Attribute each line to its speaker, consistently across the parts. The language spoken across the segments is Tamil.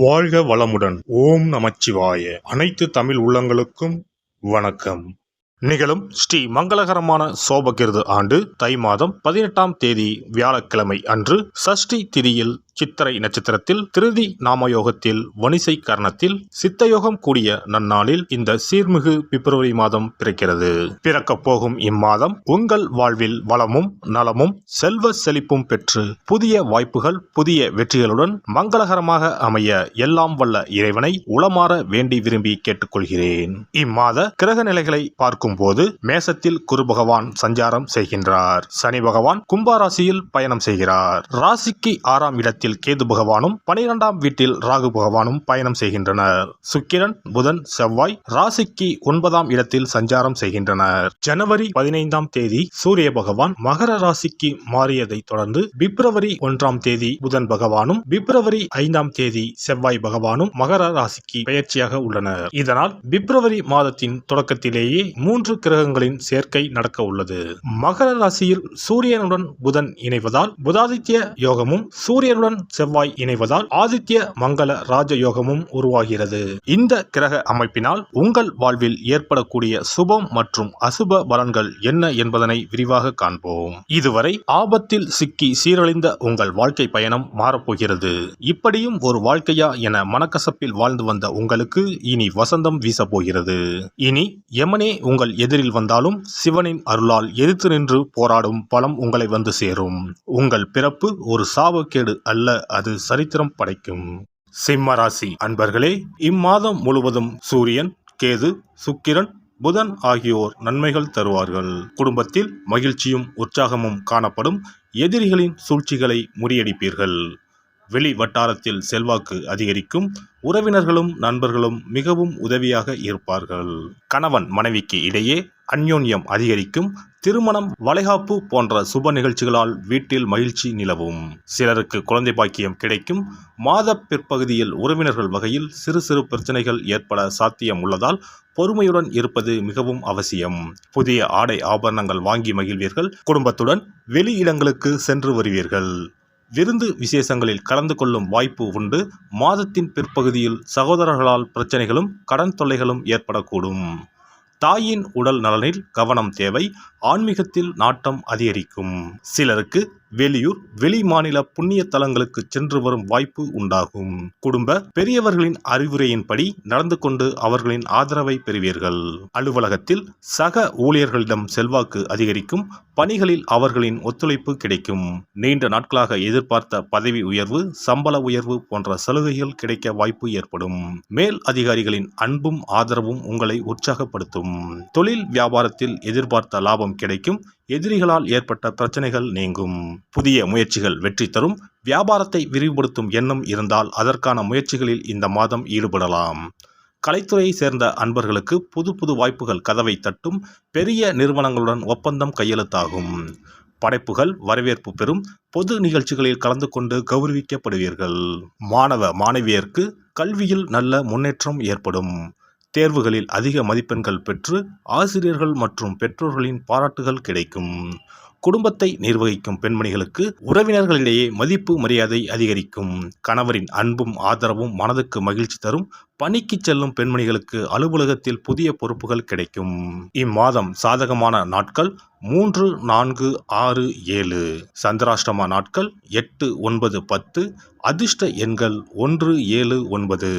Speaker 1: வாழ்க வளமுடன். ஓம் நமச்சிவாய. அனைத்து தமிழ் உள்ளங்களுக்கும் வணக்கம். நிகழும் ஸ்ரீ மங்களகரமான சோபகிருது ஆண்டு தை மாதம் 18ஆம் தேதி வியாழக்கிழமை அன்று சஷ்டி திதியில் சித்திரை நட்சத்திரத்தில் திருதி நாமயோகத்தில் வணிசை கரணத்தில் சித்தயோகம் கூடிய நன்னாளில் இந்த சீர்மிகு பிப்ரவரி மாதம் பிறக்கிறது. பிறக்கப் போகும் இம்மாதம் உங்கள் வாழ்வில் வளமும் நலமும் செல்வ செழிப்பும் பெற்று புதிய வாய்ப்புகள் புதிய வெற்றிகளுடன் மங்களகரமாக அமைய எல்லாம் வல்ல இறைவனை உளமாற வேண்டி விரும்பி கேட்டுக்கொள்கிறேன். இம்மாத கிரக நிலைகளை பார்க்கும் போது மேசத்தில் குரு பகவான் சஞ்சாரம் செய்கின்றார். சனி பகவான் கும்பாராசியில் பயணம் செய்கிறார். ராசிக்கு 6ஆம் இடத்தில் கேது பகவானும் 12ஆம் வீட்டில் ராகு பகவானும் பயணம் செய்கின்றனர். சுக்கிரன் புதன் செவ்வாய் ராசிக்கு 9ஆம் இடத்தில் சஞ்சாரம் செய்கின்றனர். ஜனவரி 15ஆம் தேதி சூரிய பகவான் மகர ராசிக்கு மாறியதை தொடர்ந்து பிப்ரவரி 1ஆம் தேதி புதன் பகவானும் பிப்ரவரி 5ஆம் தேதி செவ்வாய் பகவானும் மகர ராசிக்கு பெயர்ச்சியாக உள்ளனர். இதனால் பிப்ரவரி மாதத்தின் தொடக்கத்திலேயே 3 கிரகங்களின் சேர்க்கை நடக்க உள்ளது. மகர ராசியில் சூரியனுடன் புதன் இணைவதால் புதாதித்ய யோகமும் சூரியனுடன் செவ்வாய் இணைவதால் ஆதித்ய மங்கள ராஜ யோகமும் உருவாகிறது. இந்த கிரக அமைப்பினால் உங்கள் வாழ்வில் ஏற்படக்கூடிய சுபம் மற்றும் அசுப பலன்கள் என்ன என்பதனை விரிவாக காண்போம். இதுவரை ஆபத்தில் சிக்கி சீரழிந்த உங்கள் வாழ்க்கை பயணம் மாறப்போகிறது. இப்படியும் ஒரு வாழ்க்கையா என மனக்கசப்பில் வாழ்ந்து வந்த உங்களுக்கு இனி வசந்தம் வீசப்போகிறது. இனி யமனே உங்கள் எதிரில் வந்தாலும் சிவனின் அருளால் எதிர்த்து நின்று போராடும் பலம் உங்களை வந்து சேரும். உங்கள் பிறப்பு ஒரு சாபக்கேடு அல்ல, அது சரித்திரம் படைக்கும். சிம்ம ராசி அன்பர்களே, இம்மாதம் முழுவதும் சூரியன் கேது சுக்கிரன் புதன் ஆகியோர் நன்மைகள் தருவார்கள். குடும்பத்தில் மகிழ்ச்சியும் உற்சாகமும் காணப்படும். எதிரிகளின் சூழ்ச்சிகளை முறியடிப்பீர்கள். வெளி வட்டாரத்தில் செல்வாக்கு அதிகரிக்கும். உறவினர்களும் நண்பர்களும் மிகவும் உதவியாக இருப்பார்கள். கணவன் மனைவிக்கு இடையே அந்யோன்யம் அதிகரிக்கும். திருமணம் வளைகாப்பு போன்ற சுப நிகழ்ச்சிகளால் வீட்டில் மகிழ்ச்சி நிலவும். சிலருக்கு குழந்தை பாக்கியம் கிடைக்கும். மாத பிற்பகுதியில் உறவினர்கள் வகையில் சிறு சிறு பிரச்சனைகள் ஏற்பட சாத்தியம் உள்ளதால் பொறுமையுடன் இருப்பது மிகவும் அவசியம். புதிய ஆடை ஆபரணங்கள் வாங்கி மகிழ்வீர்கள். குடும்பத்துடன் வெளி இடங்களுக்கு சென்று வருவீர்கள். விருந்து விசேஷங்களில் கலந்து கொள்ளும் வாய்ப்பு உண்டு. மாதத்தின் பிற்பகுதியில் சகோதரர்களால் பிரச்சனைகளும் கடன் தொல்லைகளும் ஏற்படக்கூடும். தாயின் உடல் நலனில் கவனம் தேவை. ஆன்மீகத்தில் நாட்டம் அதிகரிக்கும். சிலருக்கு வெளியூர் வெளி மாநில புண்ணிய தலங்களுக்கு சென்று வரும் வாய்ப்பு உண்டாகும். குடும்ப பெரியவர்களின் அறிவுரையின்படி நடந்து கொண்டு அவர்களின் ஆதரவை பெறுவீர்கள். அலுவலகத்தில் சக ஊழியர்களிடம் செல்வாக்கு அதிகரிக்கும். பணிகளில் அவர்களின் ஒத்துழைப்பு கிடைக்கும். நீண்ட நாட்களாக எதிர்பார்த்த பதவி உயர்வு சம்பள உயர்வு போன்ற சலுகைகள் கிடைக்க வாய்ப்பு ஏற்படும். மேல் அதிகாரிகளின் அன்பும் ஆதரவும் உங்களை உற்சாகப்படுத்தும். தொழில் வியாபாரத்தில் எதிர்பார்த்த லாபம் கிடைக்கும். எதிரிகளால் ஏற்பட்ட பிரச்சனைகள் நீங்கும். புதிய முயற்சிகள் வெற்றி தரும். வியாபாரத்தை விரிவுபடுத்தும் எண்ணம் இருந்தால் அதற்கான முயற்சிகளில் இந்த மாதம் ஈடுபடலாம். கலைத்துறையை சேர்ந்த அன்பர்களுக்கு புது புது வாய்ப்புகள் கதவை தட்டும். பெரிய நிறுவனங்களுடன் ஒப்பந்தம் கையெழுத்தாகும். படைப்புகள் வரவேற்பு பெறும். பொது நிகழ்ச்சிகளில் கலந்து கொண்டு கௌரவிக்கப்படுவீர்கள். மாணவ மாணவியருக்கு கல்வியில் நல்ல முன்னேற்றம் ஏற்படும். தேர்வுகளில் அதிக மதிப்பெண்கள் பெற்று ஆசிரியர்கள் மற்றும் பெற்றோர்களின் பாராட்டுகள் கிடைக்கும். குடும்பத்தை நிர்வகிக்கும் பெண்மணிகளுக்கு உறவினர்களிடையே மதிப்பு மரியாதை அதிகரிக்கும். கணவரின் அன்பும் ஆதரவும் மனதுக்கு மகிழ்ச்சி தரும். பணிக்கு செல்லும் பெண்மணிகளுக்கு அலுவலகத்தில் புதிய பொறுப்புகள் கிடைக்கும். இம்மாதம் சாதகமான நாட்கள் 3, 4, 6, 7. சந்திராஷ்டம நாட்கள் 8, 9, 10. அதிர்ஷ்ட எண்கள் 1, 7, 9.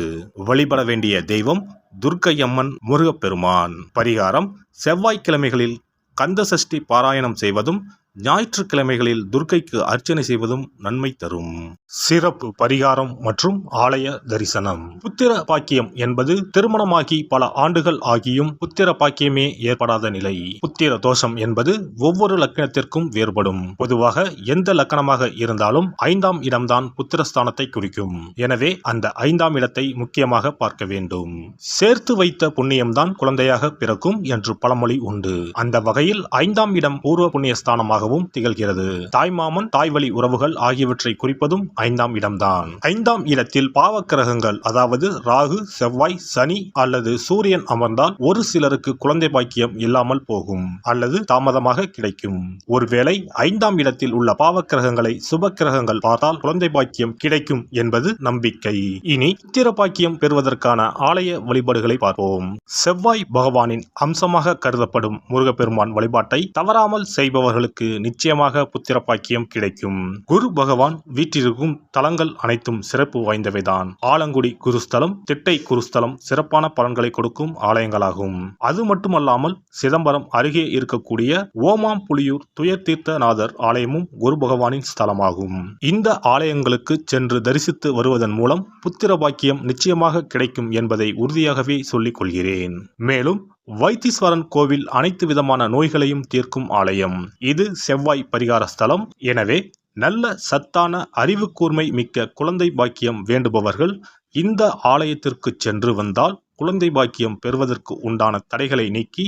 Speaker 1: வழிபட வேண்டிய தெய்வம் துர்க்கையம்மன் முருகப்பெருமான். பரிகாரம் செவ்வாய்க்கிழமைகளில் கந்த சஷ்டி பாராயணம் செய்வதும் ஞாயிற்றுக்கிழமைகளில் துர்க்கைக்கு அர்ச்சனை செய்வதும் நன்மை தரும். சிறப்பு பரிகாரம் மற்றும் ஆலய தரிசனம். புத்திர பாக்கியம் என்பது திருமணமாகி பல ஆண்டுகள் ஆகியும் புத்திர பாக்கியமே ஏற்படாத நிலை. புத்திர தோஷம் என்பது ஒவ்வொரு லக்கணத்திற்கும் வேறுபடும். பொதுவாக எந்த லக்கணமாக இருந்தாலும் 5ஆம் இடம்தான் புத்திரஸ்தானத்தை குறிக்கும். எனவே அந்த 5ஆம் இடத்தை முக்கியமாக பார்க்க வேண்டும். சேர்த்து வைத்த புண்ணியம்தான் குழந்தையாக பிறக்கும் என்று பழமொழி உண்டு. அந்த வகையில் 5ஆம் இடம் பூர்வ புண்ணியஸ்தானமாக இடமாகவும் திகழ்கிறது. தாய்மாமன், தாய்வழி உறவுகள் ஆகியவற்றை குறிப்பதும் 5ஆம் இடம்தான். 5ஆம் இடத்தில் பாவக்கிரகங்கள், அதாவது ராகு, செவ்வாய், சனி அல்லது சூரியன் அமர்ந்தால் ஒரு சிலருக்கு குழந்தை பாக்கியம் இல்லாமல் போகும் அல்லது தாமதமாக கிடைக்கும். ஒருவேளை 5ஆம் இடத்தில் உள்ள பாவக்கிரகங்களை சுப கிரகங்கள் பார்த்தால் குழந்தை பாக்கியம் கிடைக்கும் என்பது நம்பிக்கை. இனி புத்திர பாக்கியம் பெறுவதற்கான ஆலய வழிபாடுகளை பார்ப்போம். செவ்வாய் பகவானின் அம்சமாக கருதப்படும் முருகப்பெருமான் வழிபாட்டை தவறாமல் செய்பவர்களுக்கு நிச்சயமாக புத்திர பாக்கியம் கிடைக்கும். குரு பகவான் வீற்றிருக்கும் தலங்கள் அனைத்தும் சிறப்பு வாய்ந்தவைதான். ஆலங்குடி குருஸ்தலம், திட்டை குருஸ்தலம் சிறப்பான பலன்களை கொடுக்கும் ஆலயங்களாகும். அது மட்டுமல்லாமல் சிதம்பரம் அருகே இருக்கக்கூடிய ஓமாம்புலியூர் துயர்தீர்த்தநாதர் ஆலயமும் குரு பகவானின் ஸ்தலமாகும். இந்த ஆலயங்களுக்கு சென்று தரிசித்து வருவதன் மூலம் புத்திர பாக்கியம் நிச்சயமாக கிடைக்கும் என்பதை உறுதியாகவே சொல்லிக் கொள்கிறேன். மேலும் வைத்தீஸ்வரன் கோவில் அனைத்து விதமான நோய்களையும் தீர்க்கும் ஆலயம். இது செவ்வாய் பரிகார ஸ்தலம். எனவே நல்ல சத்தான அறிவு கூர்மை மிக்க குழந்தை பாக்கியம் வேண்டுபவர்கள் இந்த ஆலயத்திற்கு சென்று வந்தால் குழந்தை பாக்கியம் பெறுவதற்கு உண்டான தடைகளை நீக்கி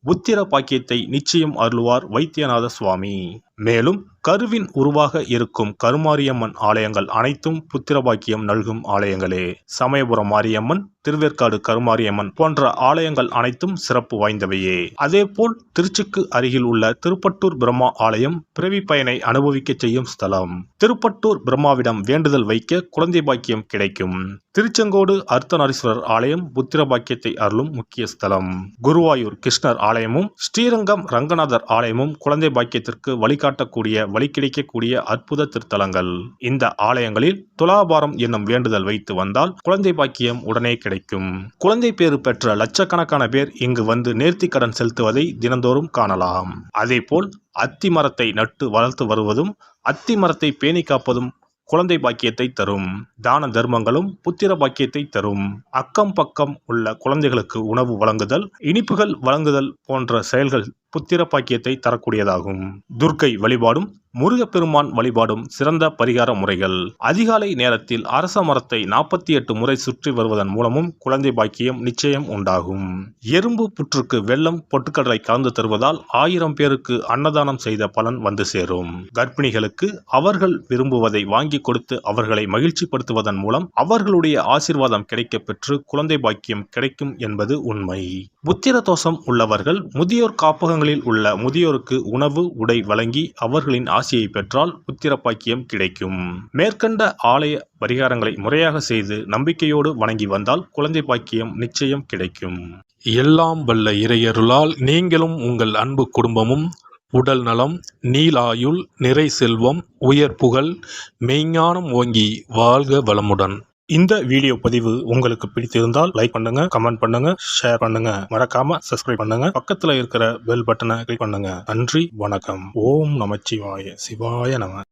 Speaker 1: புத்திர பாக்கியத்தை நிச்சயம் அருள்வார் வைத்தியநாத சுவாமி. மேலும் கருவின் உருவாக இருக்கும் கருமாரியம்மன் ஆலயங்கள் அனைத்தும் புத்திர பாக்கியம் நல்கும் ஆலயங்களே. சமயபுரம் மாரியம்மன், திருவேற்காடு கருமாரியம்மன் போன்ற ஆலயங்கள் அனைத்தும் சிறப்பு வாய்ந்தவையே. அதேபோல் திருச்சிக்கு அருகில் உள்ள திருப்பட்டூர் பிரம்மா ஆலயம் பிறவி பயனை அனுபவிக்க செய்யும் ஸ்தலம். திருப்பட்டூர் பிரம்மாவிடம் வேண்டுதல் வைக்க குழந்தை பாக்கியம் கிடைக்கும். திருச்செங்கோடு அர்த்தநாரீஸ்வரர் ஆலயம் புத்திர பாக்கியத்தை அருளும் முக்கிய ஸ்தலம். குருவாயூர் கிருஷ்ணர் ஆலயமும் ஸ்ரீரங்கம் ரங்கநாதர் ஆலயமும் குழந்தை பாக்கியத்திற்கு வழிகாட்டக்கூடிய வழி கிடைக்கக்கூடிய அற்புத திருத்தலங்கள். இந்த ஆலயங்களில் துலாபாரம் என்னும் வேண்டுதல் வைத்து வந்தால் குழந்தை பாக்கியம் உடனே கிடைக்கும். குழந்தை பேறு பெற்ற லட்சக்கணக்கான பேர் இங்கு வந்து நேர்த்தி கடன் செலுத்துவதை தினந்தோறும் காணலாம். அதேபோல் அத்தி மரத்தை நட்டு வளர்த்து வருவதும் அத்தி மரத்தை பேணி காப்பதும் குழந்தை பாக்கியத்தை தரும். தான தர்மங்களும் புத்திர பாக்கியத்தை தரும். அக்கம் பக்கம் உள்ள குழந்தைகளுக்கு உணவு வழங்குதல், இனிப்புகள் வழங்குதல் போன்ற செயல்கள் புத்திர பாக்கியத்தை தரக்கூடியதாகும். துர்க்கை வழிபாடும் முருகப்பெருமான் வழிபாடும் சிறந்த பரிகார முறைகள். அதிகாலை நேரத்தில் அரச மரத்தை 48 முறை சுற்றி வருவதன் மூலமும் குழந்தை பாக்கியம் நிச்சயம் உண்டாகும். எறும்பு புற்றுக்கு வெல்லம் பொட்டுக்கடலை கலந்து தருவதால் 1000 பேருக்கு அன்னதானம் செய்த பலன் வந்து சேரும். கர்ப்பிணிகளுக்கு அவர்கள் விரும்புவதை வாங்கி கொடுத்து அவர்களை மகிழ்ச்சிப்படுத்துவதன் மூலம் அவர்களுடைய ஆசீர்வாதம் கிடைக்க பெற்று குழந்தை பாக்கியம் கிடைக்கும் என்பது உண்மை. புத்திர தோஷம் உள்ளவர்கள் முதியோர் காப்பகங்களில் உள்ள முதியோருக்கு உணவு, உடை வழங்கி அவர்களின் ஆசியை பெற்றால் புத்திர பாக்கியம் கிடைக்கும். மேற்கண்ட ஆலய பரிகாரங்களை முறையாக செய்து நம்பிக்கையோடு வணங்கி வந்தால் குழந்தை பாக்கியம் நிச்சயம் கிடைக்கும்.
Speaker 2: எல்லாம் வல்ல இறையருளால் நீங்களும் உங்கள் அன்பு குடும்பமும் உடல் நலம், நீலாயுள், நிறை செல்வம், உயர் புகழ், மெய்ஞானம் ஓங்கி வாழ்க வளமுடன்.
Speaker 1: இந்த வீடியோ பதிவு உங்களுக்கு பிடித்திருந்தால் லைக் பண்ணுங்க, கமெண்ட் பண்ணுங்க, ஷேர் பண்ணுங்க, மறக்காம சப்ஸ்கிரைப் பண்ணுங்க, பக்கத்துல இருக்கிற பெல் பட்டனை கிளிக் பண்ணுங்க. நன்றி, வணக்கம். ஓம் நமச்சிவாய. சிவாய நம.